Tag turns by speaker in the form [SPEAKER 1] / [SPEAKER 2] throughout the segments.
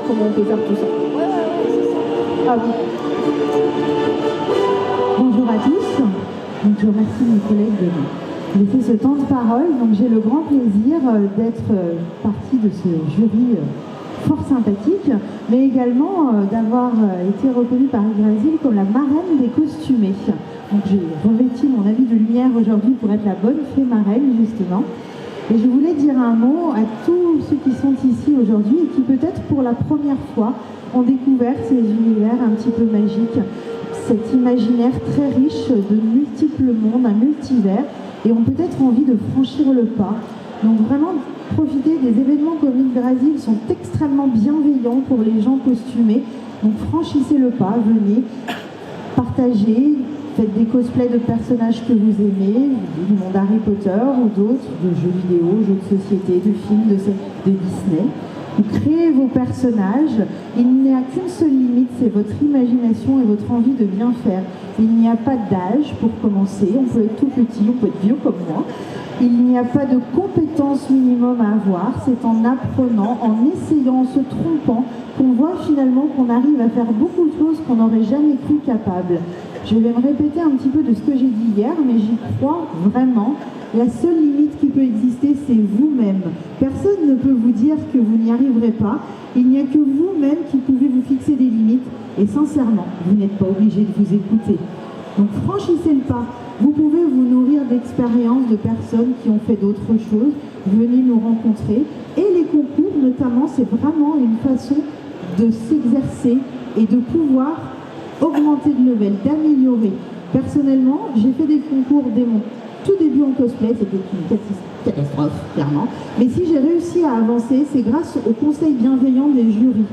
[SPEAKER 1] comment on peut faire tout ça. Ah oui.
[SPEAKER 2] Bonjour à tous. Donc, je remercie mes collègues de laisser ce temps de parole. Donc, j'ai le grand plaisir d'être partie de ce jury fort sympathique, mais également d'avoir été reconnue par Yggdrasil comme la marraine des costumés. Donc, j'ai revêti mon habit de lumière aujourd'hui pour être la bonne fée marraine, justement. Et je voulais dire un mot à tous ceux qui sont ici aujourd'hui et qui peut-être pour la première fois ont découvert ces univers un petit peu magiques, cet imaginaire très riche de multiples mondes, un multivers, et ont peut-être envie de franchir le pas. Donc vraiment, profiter des événements comme Yggdrasil sont extrêmement bienveillants pour les gens costumés. Donc franchissez le pas, venez, partagez, faites des cosplays de personnages que vous aimez, du monde Harry Potter ou d'autres, de jeux vidéo, jeux de société, de films, de Disney. Vous créez vos personnages, il n'y a qu'une seule limite, c'est votre imagination et votre envie de bien faire. Il n'y a pas d'âge pour commencer, on peut être tout petit, on peut être vieux comme moi. Il n'y a pas de compétences minimum à avoir, c'est en apprenant, en essayant, en se trompant, qu'on voit finalement qu'on arrive à faire beaucoup de choses qu'on n'aurait jamais cru capable. Je vais me répéter un petit peu de ce que j'ai dit hier, mais j'y crois vraiment. La seule limite qui peut exister, c'est vous-même. Personne ne peut vous dire que vous n'y arriverez pas. Il n'y a que vous-même qui pouvez vous fixer des limites. Et sincèrement, vous n'êtes pas obligé de vous écouter. Donc franchissez le pas. Vous pouvez vous nourrir d'expériences de personnes qui ont fait d'autres choses. Venez nous rencontrer. Et les concours, notamment, c'est vraiment une façon de s'exercer et de pouvoir augmenter de level, d'améliorer. Personnellement, j'ai fait des concours dès mon tout début en cosplay, c'était une catastrophe, clairement. Mais si j'ai réussi à avancer, c'est grâce au conseil bienveillant des jurys.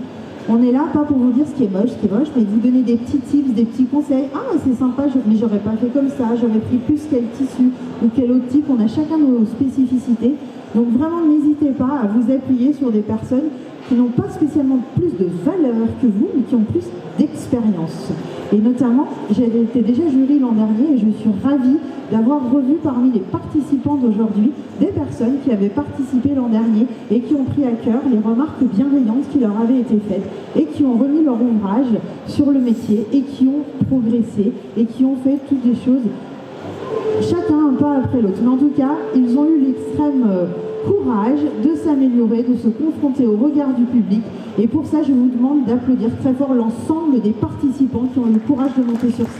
[SPEAKER 2] On est là, pas pour vous dire ce qui est moche, mais de vous donner des petits tips, des petits conseils. Ah, c'est sympa, mais j'aurais pas fait comme ça, j'aurais pris plus quel tissu ou quel autre type. On a chacun nos spécificités. Donc vraiment, n'hésitez pas à vous appuyer sur des personnes qui n'ont pas spécialement plus de valeur que vous, mais qui ont plus d'expérience. Et notamment, j'ai été déjà jury l'an dernier et je suis ravie d'avoir revu parmi les participants d'aujourd'hui des personnes qui avaient participé l'an dernier et qui ont pris à cœur les remarques bienveillantes qui leur avaient été faites et qui ont remis leur ouvrage sur le métier et qui ont progressé et qui ont fait toutes les choses, chacun un pas après l'autre. Mais en tout cas, ils ont eu l'extrême courage de s'améliorer, de se confronter au regard du public. Et pour ça, je vous demande d'applaudir très fort l'ensemble des participants qui ont eu le courage de monter sur scène.